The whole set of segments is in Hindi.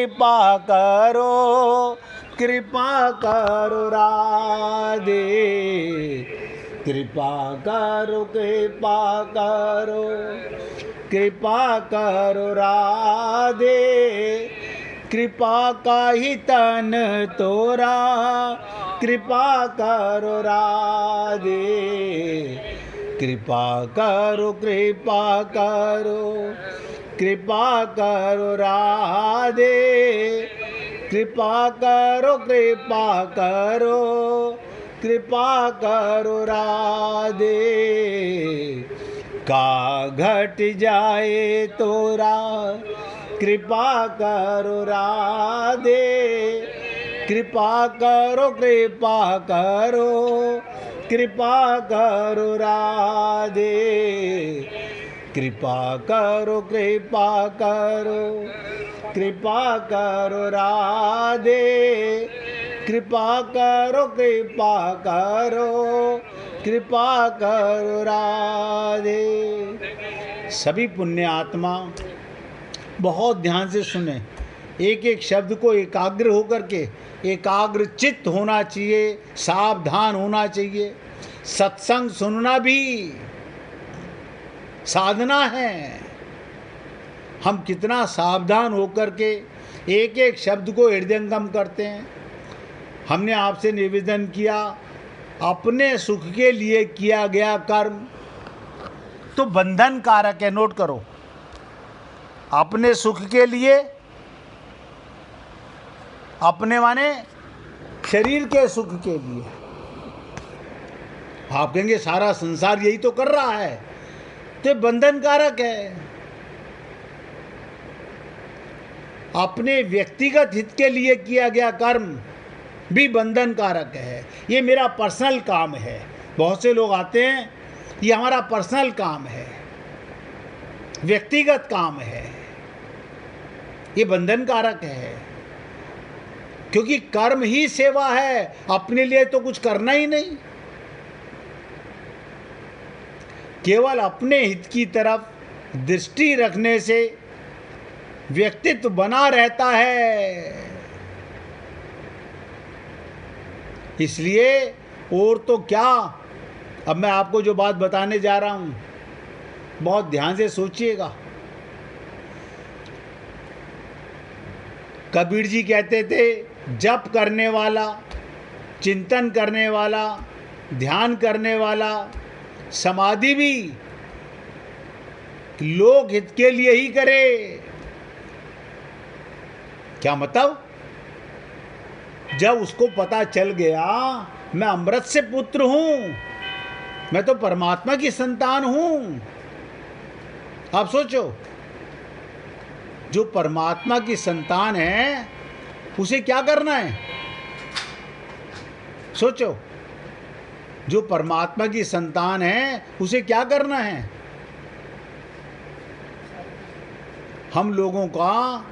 कृपा करो, कृपा करो राधे, कृपा करो, कृपा करो, कृपा करो राधे, कृपा का ही तन तोरा, कृपा करो राधे, कृपा करो, कृपा करो, कृपा करो राधे, कृपा करो, कृपा करो, कृपा करो राधे, का घट जाए तोरा, कृपा करो राधे, कृपा करो, कृपा करो, कृपा करो राधे, कृपा करो, कृपा करो, कृपा करो राधे, कृपा करो, कृपा करो, कृपा करो राधे। सभी पुण्य आत्मा बहुत ध्यान से सुने, एक एक शब्द को एकाग्र होकर के, एकाग्र चित्त होना चाहिए, सावधान होना चाहिए। सत्संग सुनना भी साधना है। हम कितना सावधान होकर के एक एक शब्द को हृदयंगम करते हैं। हमने आपसे निवेदन किया, अपने सुख के लिए किया गया कर्म तो बंधन कारक है। नोट करो, अपने सुख के लिए, अपने माने शरीर के सुख के लिए। आप कहेंगे सारा संसार यही तो कर रहा है, तो बंधन कारक है। अपने व्यक्तिगत हित के लिए किया गया कर्म भी बंधन कारक है। ये मेरा पर्सनल काम है। बहुत से लोग आते हैं, ये हमारा पर्सनल काम है, व्यक्तिगत काम है, ये बंधन कारक है। क्योंकि कर्म ही सेवा है, अपने लिए तो कुछ करना ही नहीं। केवल अपने हित की तरफ दृष्टि रखने से व्यक्तित्व बना रहता है। इसलिए और तो क्या, अब मैं आपको जो बात बताने जा रहा हूं, बहुत ध्यान से सोचिएगा। कबीर जी कहते थे, जप करने वाला, चिंतन करने वाला, ध्यान करने वाला, समाधि भी लोक हित के लिए ही करे। क्या मतलब? जब उसको पता चल गया मैं अमृत से पुत्र हूं, मैं तो परमात्मा की संतान हूं। आप सोचो, जो परमात्मा की संतान है उसे क्या करना है? सोचो, जो परमात्मा की संतान है उसे क्या करना है? हम लोगों का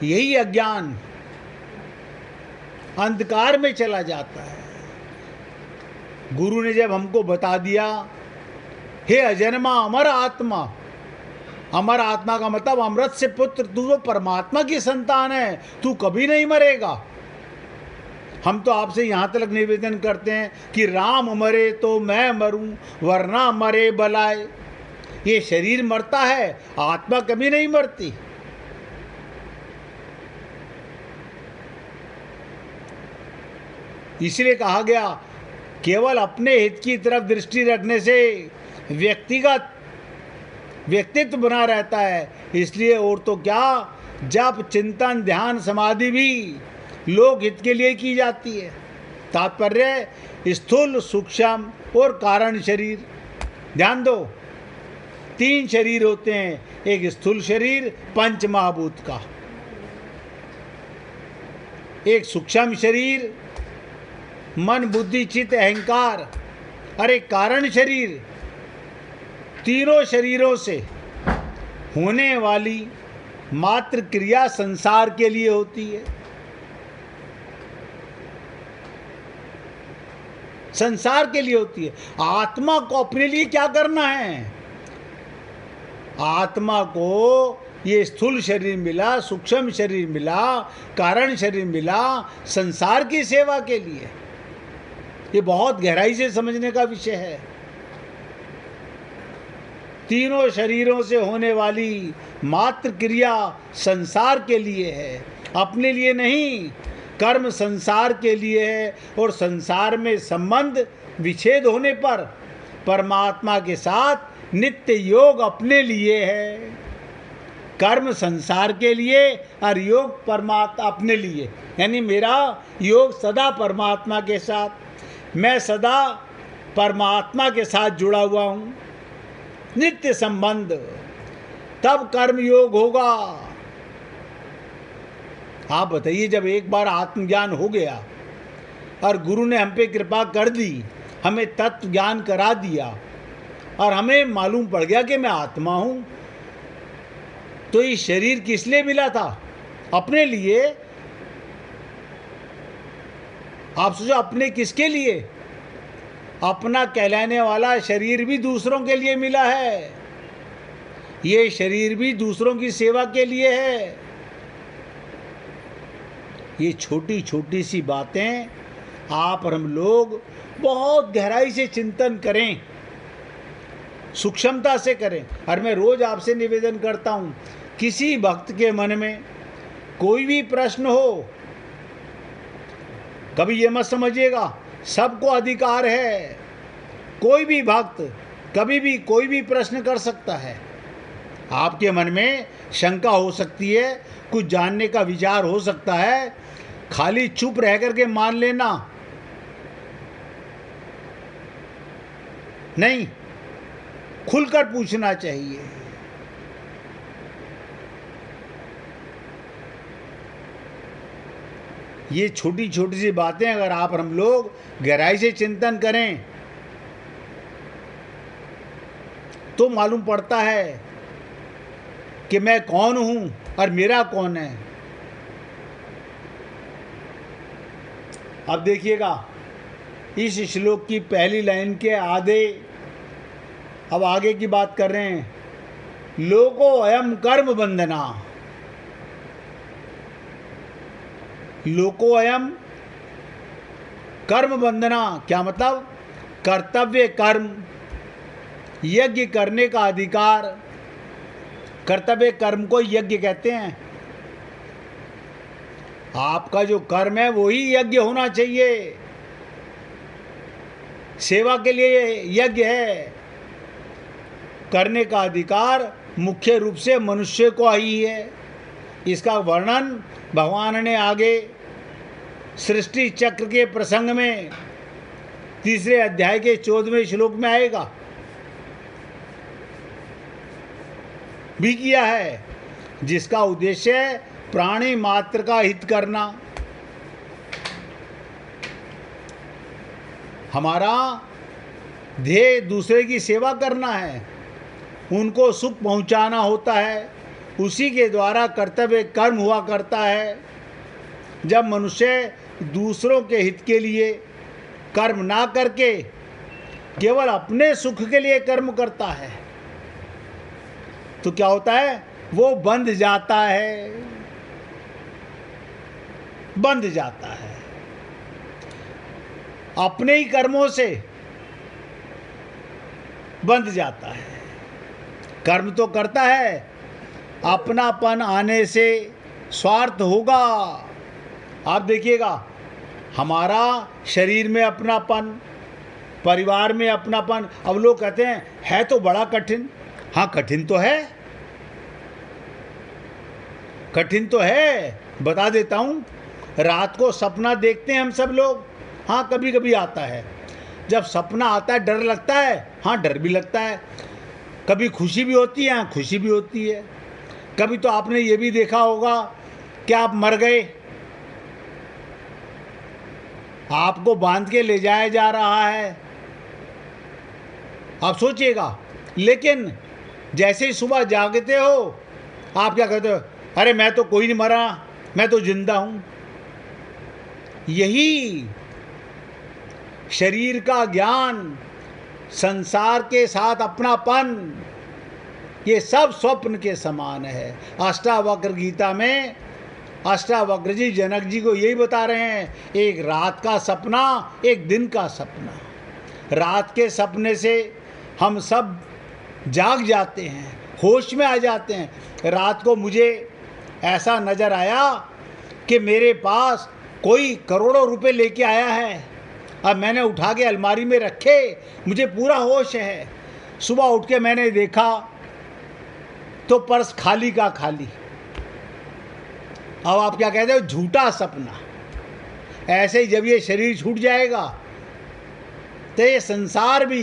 यही अज्ञान अंधकार में चला जाता है। गुरु ने जब हमको बता दिया, हे अजन्मा अमर आत्मा, अमर आत्मा का मतलब अमृत से पुत्र, तू तो परमात्मा की संतान है, तू कभी नहीं मरेगा। हम तो आपसे यहाँ तक निवेदन करते हैं कि राम मरे तो मैं मरूं, वरना मरे बलाए। ये शरीर मरता है, आत्मा कभी नहीं मरती। इसलिए कहा गया, केवल अपने हित की तरफ दृष्टि रखने से व्यक्तिगत व्यक्तित्व बना रहता है। इसलिए और तो क्या, जप, चिंतन, ध्यान, समाधि भी लोक हित के लिए की जाती है। तात्पर्य स्थूल, सूक्ष्म और कारण शरीर। ध्यान दो, 3 शरीर होते हैं। एक स्थूल शरीर पंच महाभूत का, एक सूक्ष्म शरीर मन, बुद्धि, चित्त, अहंकार, और एक कारण शरीर। तीनों शरीरों से होने वाली मात्र क्रिया संसार के लिए होती है। संसार के लिए होती है। आत्मा को अपने लिए क्या करना है? आत्मा को ये स्थूल शरीर मिला, सूक्ष्म शरीर मिला, कारण शरीर मिला संसार की सेवा के लिए। ये बहुत गहराई से समझने का विषय है। तीनों शरीरों से होने वाली मात्र क्रिया संसार के लिए है, अपने लिए नहीं। कर्म संसार के लिए है और संसार में संबंध विच्छेद होने पर परमात्मा के साथ नित्य योग अपने लिए है। कर्म संसार के लिए और योग परमात्मा अपने लिए, यानी मेरा योग सदा परमात्मा के साथ, मैं सदा परमात्मा के साथ जुड़ा हुआ हूँ, नित्य संबंध, तब कर्म योग होगा। आप बताइए, जब एक बार आत्मज्ञान हो गया और गुरु ने हम पे कृपा कर दी, हमें तत्व ज्ञान करा दिया और हमें मालूम पड़ गया कि मैं आत्मा हूँ, तो ये शरीर किस लिए मिला था? अपने लिए। आप सोचो, अपने किसके लिए? अपना कहलाने वाला शरीर भी दूसरों के लिए मिला है। ये शरीर भी दूसरों की सेवा के लिए है। ये छोटी छोटी सी बातें आप और हम लोग बहुत गहराई से चिंतन करें, सूक्ष्मता से करें। और मैं रोज आपसे निवेदन करता हूँ, किसी भक्त के मन में कोई भी प्रश्न हो, कभी ये मत समझिएगा सबको अधिकार है। कोई भी भक्त कभी भी कोई भी प्रश्न कर सकता है। आपके मन में शंका हो सकती है, कुछ जानने का विचार हो सकता है, खाली चुप रह करके मान लेना नहीं, खुलकर पूछना चाहिए। ये छोटी छोटी सी बातें अगर आप और हम लोग गहराई से चिंतन करें तो मालूम पड़ता है कि मैं कौन हूं और मेरा कौन है। अब देखिएगा, इस श्लोक की पहली लाइन के आधे, अब आगे की बात कर रहे हैं, लोको अयम कर्म बंधना। लोको अयम कर्म बंधना, क्या मतलब? कर्तव्य कर्म, यज्ञ करने का अधिकार। कर्तव्य कर्म को यज्ञ कहते हैं। आपका जो कर्म है वही यज्ञ होना चाहिए। सेवा के लिए यज्ञ है। करने का अधिकार मुख्य रूप से मनुष्य को ही है। इसका वर्णन भगवान ने आगे सृष्टि चक्र के प्रसंग में 3 अध्याय के 14वें श्लोक में आएगा भी किया है, जिसका उद्देश्य प्राणी मात्र का हित करना। हमारा ध्येय दूसरे की सेवा करना है, उनको सुख पहुंचाना होता है। उसी के द्वारा कर्तव्य कर्म हुआ करता है। जब मनुष्य दूसरों के हित के लिए कर्म ना करके केवल अपने सुख के लिए कर्म करता है तो क्या होता है? वो बंध जाता है, बंध जाता है अपने ही कर्मों से बंध जाता है। कर्म तो करता है, अपनापन आने से स्वार्थ होगा। आप देखिएगा, हमारा शरीर में अपनापन, परिवार में अपनापन। अब लोग कहते हैं है तो बड़ा कठिन। हाँ, कठिन तो है, कठिन तो है। बता देता हूँ, रात को सपना देखते हैं हम सब लोग। हाँ, कभी कभी आता है। जब सपना आता है डर लगता है। हाँ, डर भी लगता है। कभी खुशी भी होती है, हाँ खुशी भी होती है। कभी तो आपने ये भी देखा होगा कि आप मर गए, आपको बांध के ले जाया जा रहा है। आप सोचिएगा, लेकिन जैसे ही सुबह जागते हो आप क्या कहते हो? अरे मैं तो कोई नहीं मरा, मैं तो जिंदा हूं। यही शरीर का ज्ञान, संसार के साथ अपनापन, ये सब स्वप्न के समान है। अष्टावक्र गीता में अष्टावक्र जी जनक जी को यही बता रहे हैं, एक रात का सपना, एक दिन का सपना। रात के सपने से हम सब जाग जाते हैं, होश में आ जाते हैं। रात को मुझे ऐसा नज़र आया कि मेरे पास कोई करोड़ों रुपए लेके आया है। अब मैंने उठा के अलमारी में रखे, मुझे पूरा होश है। सुबह उठ के मैंने देखा तो पर्स खाली का खाली। अब आप क्या कहते हो? झूठा सपना। ऐसे ही जब ये शरीर छूट जाएगा तो ये संसार भी,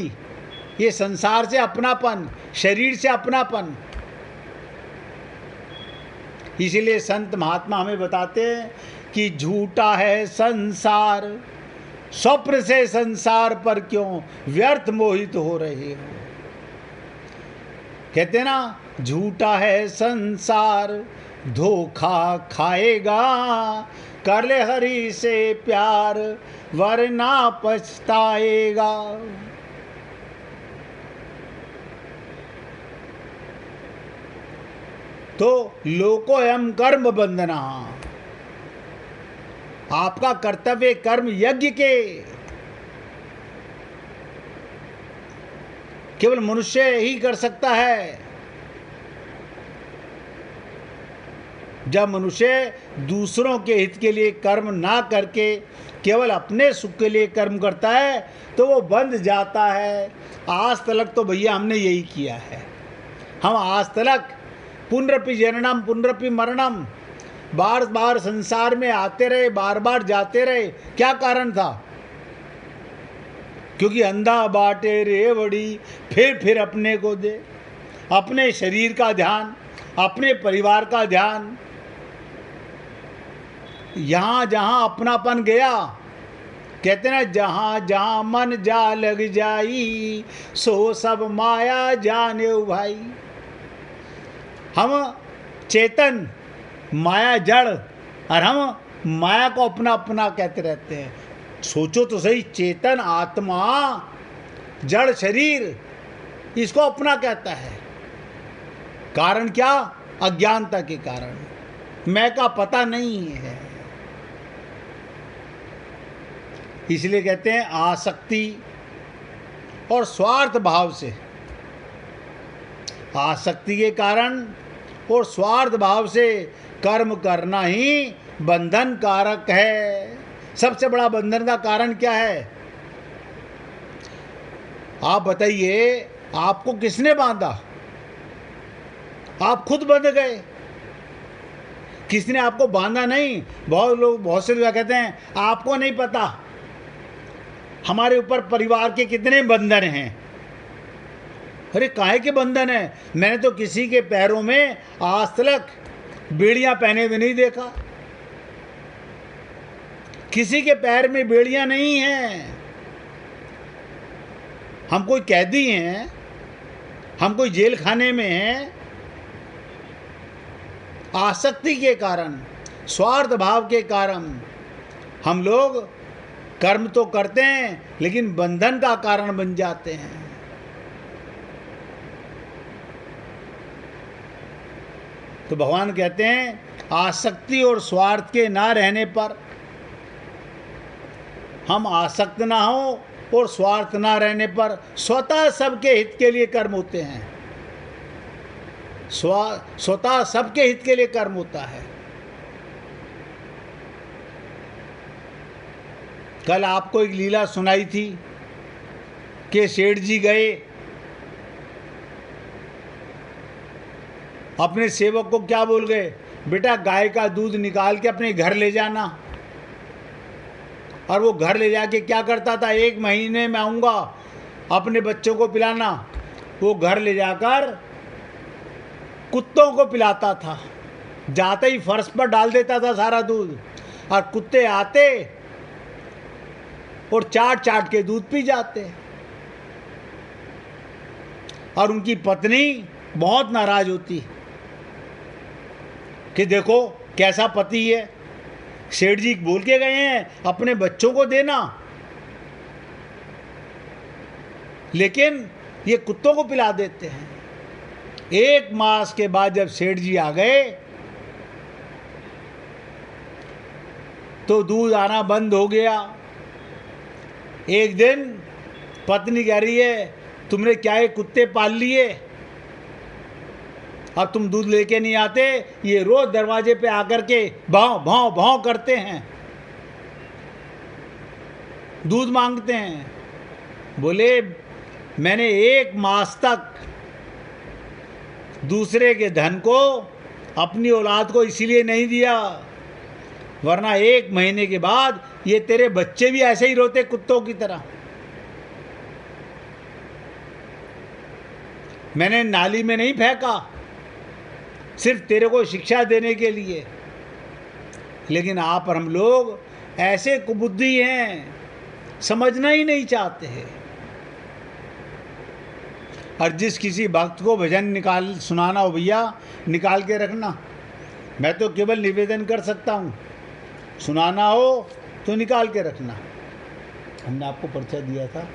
ये संसार से अपनापन, शरीर से अपनापन। इसीलिए संत महात्मा हमें बताते हैं कि झूठा है संसार, स्वप्न से संसार पर क्यों व्यर्थ मोहित हो रहे हो। कहते हैं ना, झूठा है संसार, धोखा खाएगा, कर ले हरि से प्यार, वरना पछताएगा। तो लोकोऽयं कर्म बंधना, आपका कर्तव्य कर्म यज्ञ के। केवल मनुष्य ही कर सकता है। जब मनुष्य दूसरों के हित के लिए कर्म ना करके केवल अपने सुख के लिए कर्म करता है तो वो बंध जाता है। आज तलक तो भैया हमने यही किया है। हम आज तलक पुनरपि जननम पुनरपि मरणम, बार बार संसार में आते रहे, बार बार जाते रहे। क्या कारण था? क्योंकि अंधा बाटे रेवड़ी, फिर अपने को दे। अपने शरीर का ध्यान, अपने परिवार का ध्यान। यहाँ जहाँ अपनापन गया, कहते ना, जहाँ जहाँ मन जा लग जाई, सो सब माया जाने भाई। हम चेतन, माया जड़, और हम माया को अपना अपना कहते रहते हैं। सोचो तो सही, चेतन आत्मा, जड़ शरीर, इसको अपना कहता है। कारण क्या? अज्ञानता के कारण, मैं का पता नहीं है। इसलिए कहते हैं आसक्ति और स्वार्थ भाव से, आसक्ति के कारण और स्वार्थ भाव से कर्म करना ही बंधन कारक है। सबसे बड़ा बंधन का कारण क्या है? आप बताइए, आपको किसने बांधा? आप खुद बंध गए, किसने आपको बांधा नहीं। बहुत से लोग कहते हैं आपको नहीं पता हमारे ऊपर परिवार के कितने बंधन हैं। अरे काहे के बंधन है? मैंने तो किसी के पैरों में आज तक बेड़ियां पहने हुए नहीं देखा। किसी के पैर में बेड़ियां नहीं हैं। हम कोई कैदी हैं, हम कोई जेल खाने में हैं। आसक्ति के कारण, स्वार्थ भाव के कारण हम लोग कर्म तो करते हैं लेकिन बंधन का कारण बन जाते हैं। तो भगवान कहते हैं आसक्ति और स्वार्थ के ना रहने पर, हम आसक्त ना हो और स्वार्थ ना रहने पर स्वतः सबके हित के लिए कर्म होते हैं। स्वतः सबके हित के लिए कर्म होता है। कल आपको एक लीला सुनाई थी कि सेठ जी गए, अपने सेवक को क्या बोल गए, बेटा गाय का दूध निकाल के अपने घर ले जाना। और वो घर ले जाके क्या करता था, 1 महीने में आऊँगा अपने बच्चों को पिलाना। वो घर ले जाकर कुत्तों को पिलाता था। जाते ही फर्श पर डाल देता था सारा दूध, और कुत्ते आते और चाट चाट के दूध पी जाते। और उनकी पत्नी बहुत नाराज होती कि देखो कैसा पति है, सेठ जी बोल के गए हैं अपने बच्चों को देना, लेकिन ये कुत्तों को पिला देते हैं। 1 मास के बाद जब सेठ जी आ गए तो दूध आना बंद हो गया। एक दिन पत्नी कह रही है, तुमने क्या ये कुत्ते पाल लिए, अब तुम दूध लेके नहीं आते, ये रोज दरवाजे पे आकर के भाव भाव भाव करते हैं, दूध मांगते हैं। बोले मैंने 1 मास तक दूसरे के धन को अपनी औलाद को इसीलिए नहीं दिया, वरना 1 महीने के बाद ये तेरे बच्चे भी ऐसे ही रोते कुत्तों की तरह। मैंने नाली में नहीं फेंका सिर्फ तेरे को शिक्षा देने के लिए, लेकिन आप और हम लोग ऐसे कुबुद्धि हैं, समझना ही नहीं चाहते हैं। और जिस किसी भक्त को भजन सुनाना हो भैया, निकाल के रखना। मैं तो केवल निवेदन कर सकता हूँ, सुनाना हो तो निकाल के रखना। हमने आपको परिचय दिया था।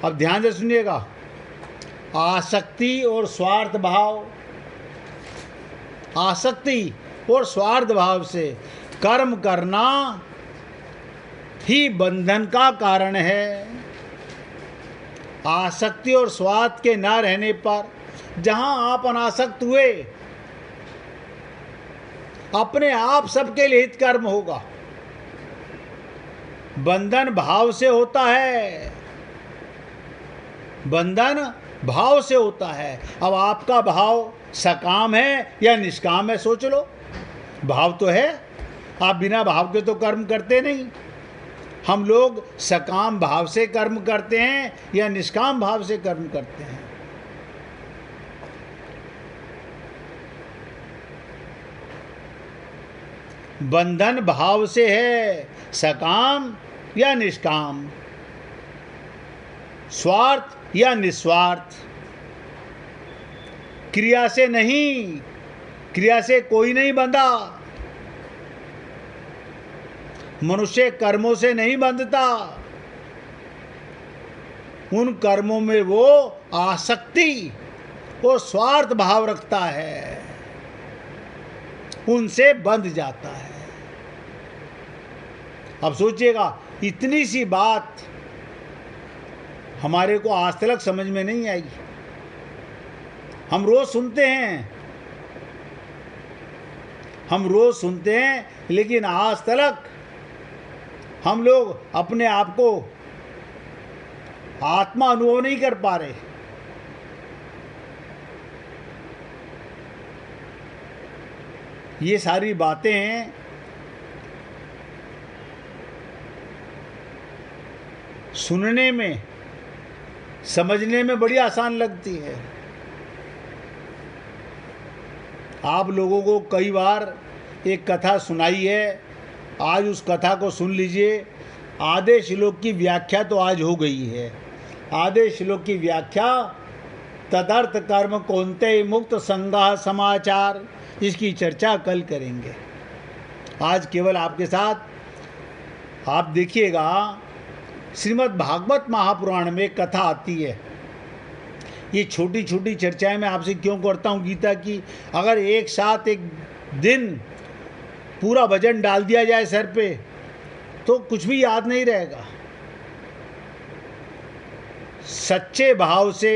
अब ध्यान से सुनिएगा। आसक्ति और स्वार्थ भाव, आसक्ति और स्वार्थ भाव से कर्म करना ही बंधन का कारण है। आसक्ति और स्वार्थ के न रहने पर जहां आप अनासक्त हुए, अपने आप सबके लिए हित कर्म होगा। बंधन भाव से होता है, बंधन भाव से होता है। अब आपका भाव सकाम है या निष्काम है, सोच लो। भाव तो है, आप बिना भाव के तो कर्म करते नहीं। हम लोग सकाम भाव से कर्म करते हैं या निष्काम भाव से कर्म करते हैं। बंधन भाव से है, सकाम या निष्काम, स्वार्थ या निस्वार्थ, क्रिया से नहीं। क्रिया से कोई नहीं बंधा, मनुष्य कर्मों से नहीं बंधता। उन कर्मों में वो आसक्ति और स्वार्थ भाव रखता है, उनसे बंध जाता है। अब सोचिएगा, इतनी सी बात हमारे को आज तक समझ में नहीं आई। हम रोज सुनते हैं, हम रोज सुनते हैं, लेकिन आज तक हम लोग अपने आप को आत्मा अनुभव नहीं कर पा रहे। ये सारी बातें सुनने में, समझने में बड़ी आसान लगती है। आप लोगों को कई बार एक कथा सुनाई है, आज उस कथा को सुन लीजिए। आधे श्लोक की व्याख्या तो आज हो गई है। आधे श्लोक की व्याख्या, तदर्थ कर्म कौन्तेय मुक्त संगाह समाचार, इसकी चर्चा कल करेंगे। आज केवल आपके साथ आप देखिएगा, श्रीमद् भागवत महापुराण में कथा आती है। ये छोटी छोटी चर्चाएं मैं आपसे क्यों करता हूँ गीता की। अगर एक साथ एक दिन पूरा वजन डाल दिया जाए सर पे तो कुछ भी याद नहीं रहेगा। सच्चे भाव से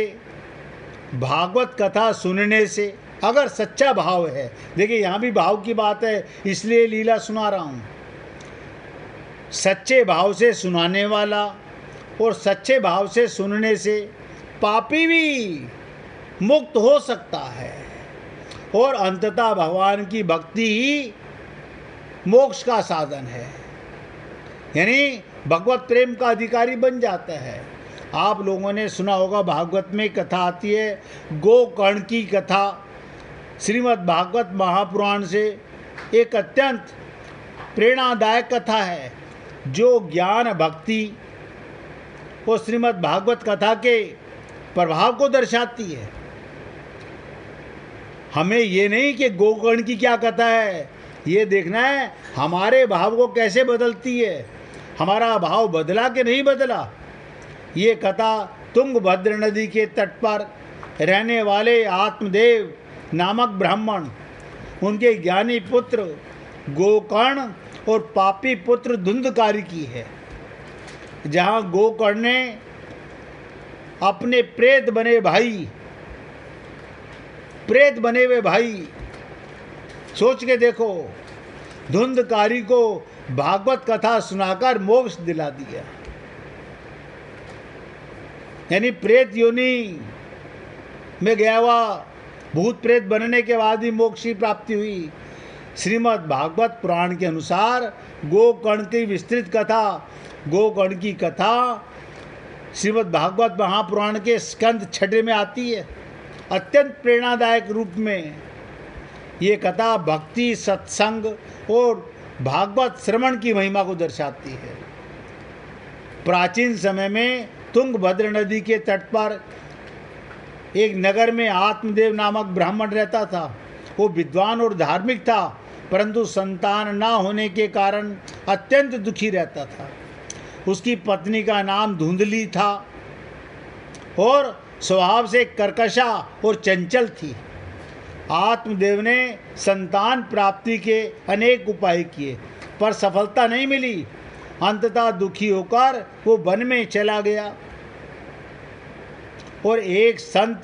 भागवत कथा सुनने से, अगर सच्चा भाव है, देखिए यहाँ भी भाव की बात है, इसलिए लीला सुना रहा हूँ। सच्चे भाव से सुनाने वाला और सच्चे भाव से सुनने से पापी भी मुक्त हो सकता है, और अंततः भगवान की भक्ति ही मोक्ष का साधन है, यानी भगवत प्रेम का अधिकारी बन जाता है। आप लोगों ने सुना होगा, भागवत में कथा आती है, गोकर्ण की कथा। श्रीमद् भागवत महापुराण से एक अत्यंत प्रेरणादायक कथा है, जो ज्ञान भक्ति और श्रीमद् भागवत कथा के प्रभाव को दर्शाती है। हमें ये नहीं कि गोकर्ण की क्या कथा है, ये देखना है हमारे भाव को कैसे बदलती है, हमारा भाव बदला कि नहीं बदला। ये कथा तुंगभद्र नदी के तट पर रहने वाले आत्मदेव नामक ब्राह्मण, उनके ज्ञानी पुत्र गोकर्ण और पापी पुत्र धुंधकारी की है। जहाँ गोकर्ण ने अपने प्रेत बने हुए भाई, सोच के देखो, धुंधकारी को भागवत कथा सुनाकर मोक्ष दिला दिया। यानी प्रेत योनि में गया हुआ भूत प्रेत बनने के बाद ही मोक्ष की प्राप्ति हुई। श्रीमद् भागवत पुराण के अनुसार गोकर्ण की विस्तृत कथा, गोकर्ण की कथा श्रीमद् भागवत महापुराण के स्कंद 6 में आती है। अत्यंत प्रेरणादायक रूप में ये कथा भक्ति, सत्संग और भागवत श्रवण की महिमा को दर्शाती है। प्राचीन समय में तुंगभद्र नदी के तट पर एक नगर में आत्मदेव नामक ब्राह्मण रहता था। वो विद्वान और धार्मिक था, परंतु संतान न होने के कारण अत्यंत दुखी रहता था। उसकी पत्नी का नाम धुंधली था और स्वभाव से कर्कशा और चंचल थी। आत्मदेव ने संतान प्राप्ति के अनेक उपाय किए, पर सफलता नहीं मिली। अंततः दुखी होकर वो वन में चला गया और एक संत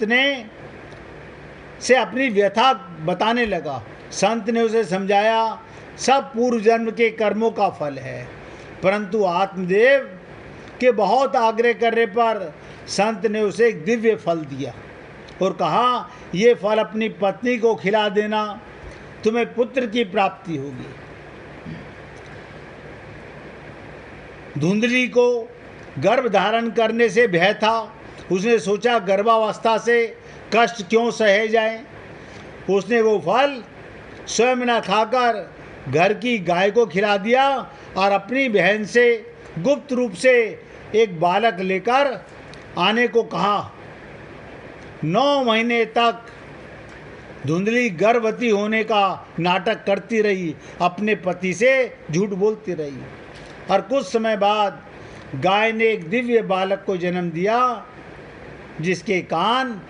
से अपनी व्यथा बताने लगा। संत ने उसे समझाया, सब पूर्व जन्म के कर्मों का फल है। परंतु आत्मदेव के बहुत आग्रह करने पर संत ने उसे एक दिव्य फल दिया और कहा, ये फल अपनी पत्नी को खिला देना, तुम्हें पुत्र की प्राप्ति होगी। धुंधली को गर्भ धारण करने से भय था। उसने सोचा, गर्भावस्था से कष्ट क्यों सहे जाए। उसने वो फल स्वयं न खाकर घर की गाय को खिला दिया और अपनी बहन से गुप्त रूप से एक बालक लेकर आने को कहा। 9 महीने तक धुंधली गर्भवती होने का नाटक करती रही, अपने पति से झूठ बोलती रही और कुछ समय बाद गाय ने एक दिव्य बालक को जन्म दिया, जिसके कान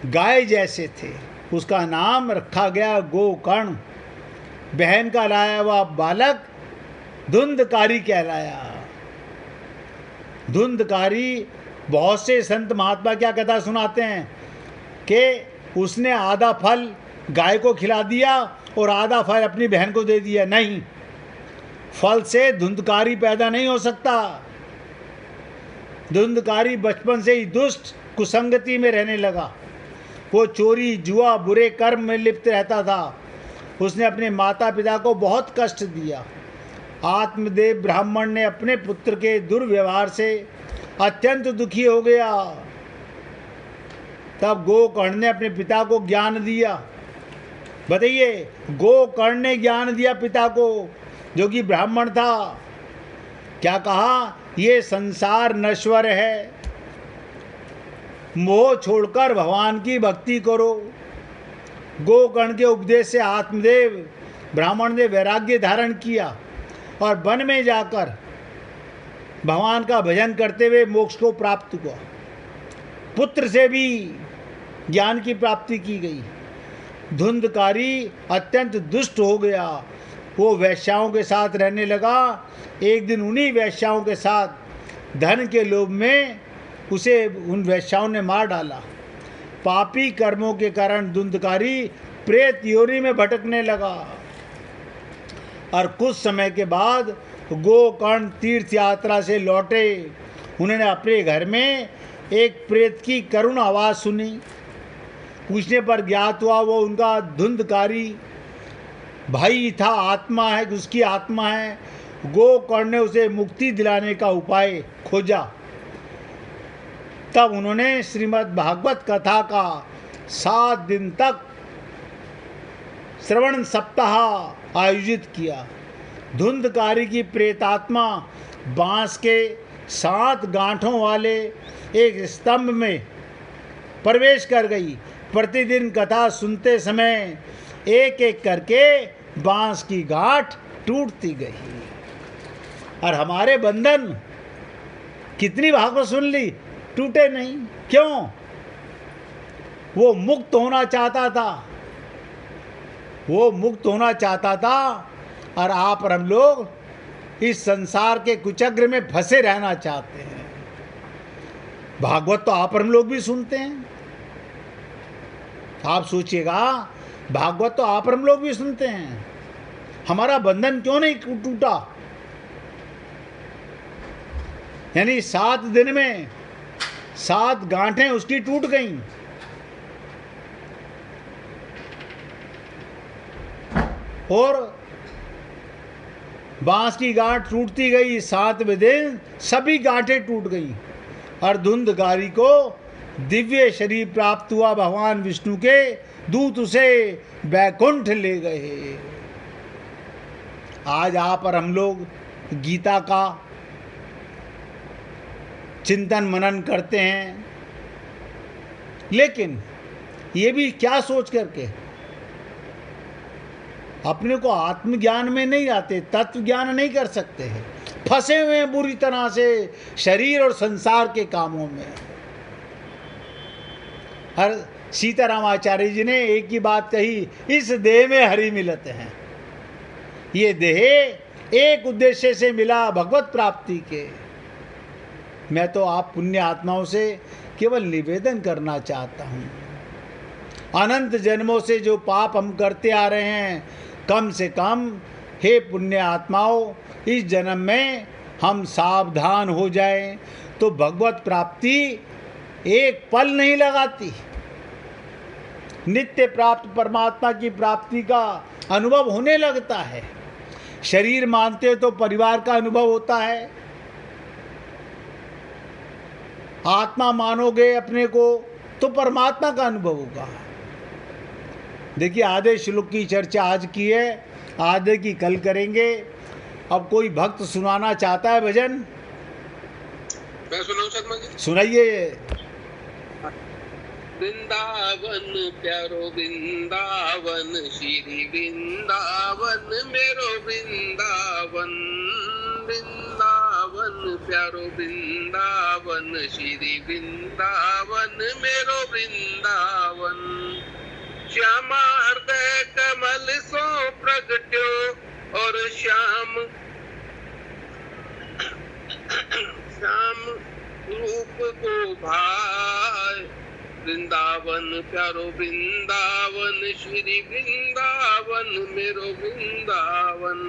गाय जैसे थे। उसका नाम रखा गया गोकर्ण। बहन का लाया हुआ बालक धुंधकारी कहलाया। धुंधकारी, बहुत से संत महात्मा क्या कथा सुनाते हैं कि उसने आधा फल गाय को खिला दिया और आधा फल अपनी बहन को दे दिया। नहीं, फल से धुंधकारी पैदा नहीं हो सकता। धुंधकारी बचपन से ही दुष्ट कुसंगति में रहने लगा। वो चोरी, जुआ, बुरे कर्म में लिप्त रहता था। उसने अपने माता पिता को बहुत कष्ट दिया। आत्मदेव ब्राह्मण ने अपने पुत्र के दुर्व्यवहार से अत्यंत दुखी हो गया। तब गोकर्ण ने अपने पिता को ज्ञान दिया। बताइए, गोकर्ण ने ज्ञान दिया पिता को, जो कि ब्राह्मण था। क्या कहा? ये संसार नश्वर है, मोह छोड़कर भगवान की भक्ति करो। गोकर्ण के उपदेश से आत्मदेव ब्राह्मण ने वैराग्य धारण किया और वन में जाकर भगवान का भजन करते हुए मोक्ष को प्राप्त हुआ। पुत्र से भी ज्ञान की प्राप्ति की गई। धुंधकारी अत्यंत दुष्ट हो गया। वो वैश्याओं के साथ रहने लगा। एक दिन उन्हीं वैश्याओं के साथ धन के लोभ में उसे उन वैश्याओं ने मार डाला। पापी कर्मों के कारण धुंधकारी प्रेत योनि में भटकने लगा। और कुछ समय के बाद गोकर्ण तीर्थ यात्रा से लौटे। उन्होंने अपने घर में एक प्रेत की करुण आवाज़ सुनी। पूछने पर ज्ञात हुआ वो उनका धुंधकारी भाई था, आत्मा है, उसकी आत्मा है। गोकर्ण ने उसे मुक्ति दिलाने का उपाय खोजा। तब उन्होंने श्रीमद् भागवत कथा का 7 दिन तक श्रवण सप्ताह आयोजित किया। धुंधकारी की प्रेतात्मा बांस के 7 गांठों वाले एक स्तंभ में प्रवेश कर गई। प्रतिदिन कथा सुनते समय एक एक करके बांस की गांठ टूटती गई। और हमारे बंधन, कितनी भागवत सुन ली, टूटे नहीं। क्यों? वो मुक्त होना चाहता था, वो मुक्त होना चाहता था, और आप और हम लोग इस संसार के कुचक्र में फंसे रहना चाहते हैं। भागवत तो आप और हम लोग भी सुनते हैं। आप सोचिएगा, भागवत तो आप और हम लोग भी सुनते हैं। हमारा बंधन क्यों नहीं टूटा? यानी 7 दिन में 7 गांठें उसकी टूट गईं। और बांस की गांठ टूटती गई, 7वें दिन सभी गांठें टूट गईं। और धुंधगारी को दिव्य शरीर प्राप्त हुआ। भगवान विष्णु के दूत उसे वैकुंठ ले गए। आज आप और हम लोग गीता का चिंतन मनन करते हैं, लेकिन ये भी क्या सोच करके? अपने को आत्मज्ञान में नहीं आते, तत्व ज्ञान नहीं कर सकते हैं, फंसे हुए हैं बुरी तरह से शरीर और संसार के कामों में। हर सीताराम आचार्य जी ने एक ही बात कही, इस देह में हरि मिलते हैं। ये देह एक उद्देश्य से मिला, भगवत प्राप्ति के। मैं तो आप पुण्य आत्माओं से केवल निवेदन करना चाहता हूँ, अनंत जन्मों से जो पाप हम करते आ रहे हैं, कम से कम हे पुण्य आत्माओं, इस जन्म में हम सावधान हो जाएं तो भगवत प्राप्ति एक पल नहीं लगाती। नित्य प्राप्त परमात्मा की प्राप्ति का अनुभव होने लगता है। शरीर मानते हो तो परिवार का अनुभव होता है, आत्मा मानोगे अपने को तो परमात्मा का अनुभव होगा। देखिए, आधे श्लोक की चर्चा आज की है, आधे की कल करेंगे। अब कोई भक्त सुनाना चाहता है भजन? मैं सुनाऊं शर्मा जी? सुनाइए। वृंदावन प्यारो वृंदावन, श्री वृंदावन मेरो वृंदावन। वृंदावन प्यारो वृंदावन, श्री वृंदावन मेरो वृंदावन। श्यामा हृदय कमल सो प्रगट्यो और श्याम रूप को भाय। वृंदावन प्यारो वृंदावन, श्री वृंदावन मेरो वृंदावन।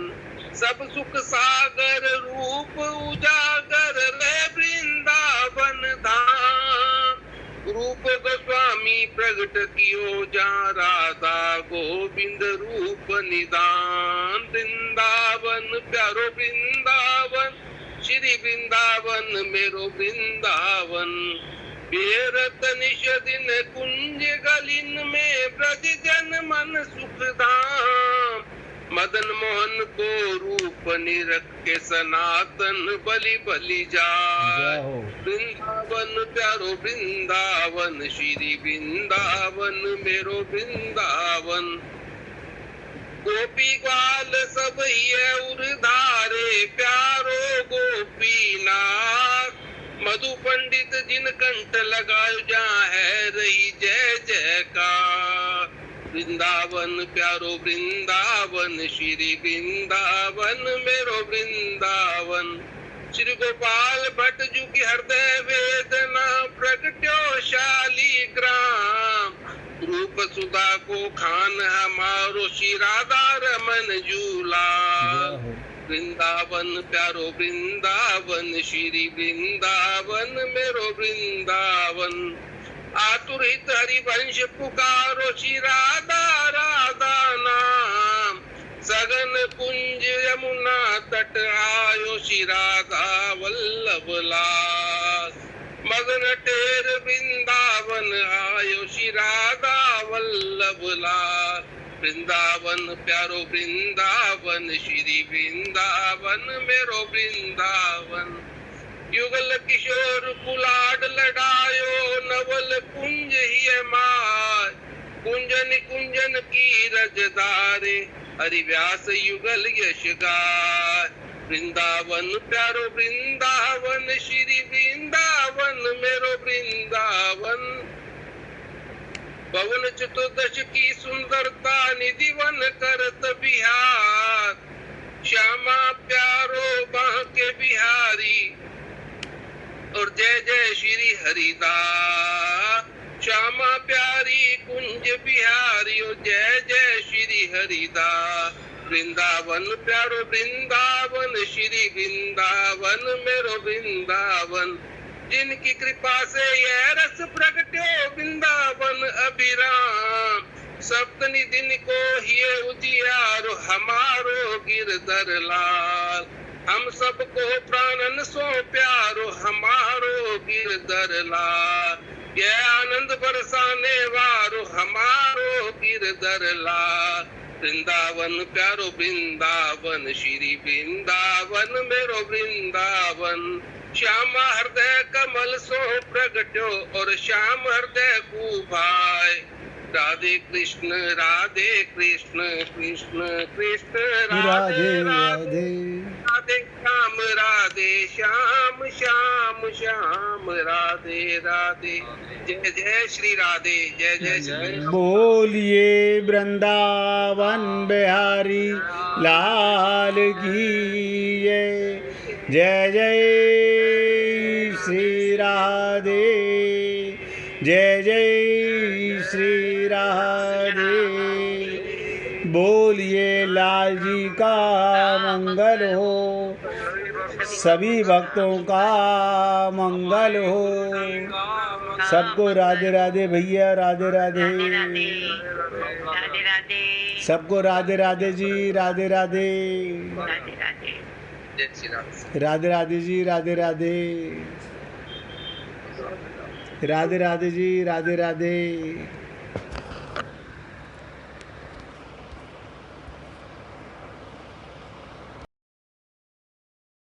सब सुख सागर रूप उजागर ले वृंदावन धाम। रूप गोस्वामी प्रगट कियो जा राधा गोविंद रूप निदान। वृंदावन प्यारो वृंदावन, श्री वृंदावन मेरो वृंदावन। बेरत निश दिन कुंज गलिन में ब्रज जन मन सुखधाम। मदन मोहन को रूप निरख के सनातन बलि बलि जाय। वृंदावन प्यारो वृंदावन, श्री वृंदावन मेरो वृंदावन। गोपी ग्वाल सब ये उर्धारे प्यारो गोपीनाथ। मधु पंडित जिन कंठ लगायो जा है रही जय जयकार। वृंदावन प्यारो वृंदावन, श्री वृंदावन मेरो वृंदावन। श्री गोपाल भट्ट जू की हृदय वेदना प्रगट्यो शालिग्राम। रूप सुधा को खान हमारो श्री राधा रमन झूला। वृंदावन प्यारो वृंदावन, श्री वृंदावन मेरो वृंदावन। आतुर हित हरिवंश पुकारो श्री राधा राधा नाम। सगन कुंज यमुना तट आयो श्री राधा वल्लभ लास। मगन टेर वृंदावन आयो श्री राधा वल्लभ लास। वृंदावन प्यारो वृंदावन, श्री वृंदावन मेरो वृंदावन। युगल किशोर कुलाड लडायो नवल कुंज ही माय। कुंजन कुंजन की रजदारे हरि व्यास युगल यश गाय। वृंदावन प्यारो वृंदावन, श्री वृंदावन मेरो वृंदावन। पवन चतुर्दश की सुंदरता, निधि वन करत बिहार। श्यामा प्यारो बांके बिहारी, और जय जय श्री हरिदास। श्यामा प्यारी कुंज बिहारी, और जय जय श्री हरिदास। वृंदावन प्यारो वृंदावन, श्री वृंदावन मेरो वृंदावन। जिनकी कृपा से यह रस प्रगट्यो, वृंदावन अभिराम। सप्तनी दिन को ही उजियारो, हमारो गिरधर लाल। हम सबको प्राणन सो प्यारो, हमारो गिरधर लाल। यह आनंद बरसाने वारो, हमारो गिरधर लाल। वृंदावन प्यारो वृंदावन, श्री वृंदावन मेरो वृंदावन। श्याम हृदय कमल सो प्रगट्यो, और श्याम हृदय कुभाय। राधे कृष्ण कृष्ण कृष्ण राधे राधे। राधे श्याम राधे श्याम, श्याम श्याम राधे राधे। जय जय श्री राधे, जय जय श्री। बोलिए वृंदावन बिहारी लाल की जय। जय जय श्री राधे, जय जय श्री राधे। बोलिए लाल जी का मंगल हो, सभी भक्तों का मंगल हो। सबको राधे राधे भैया, राधे राधे। राधे राधे। सबको राधे राधे जी, राधे राधे। राधे राधे। जय श्री राधे। राधे राधे जी, राधे राधे। राधे राधे जी, राधे राधे।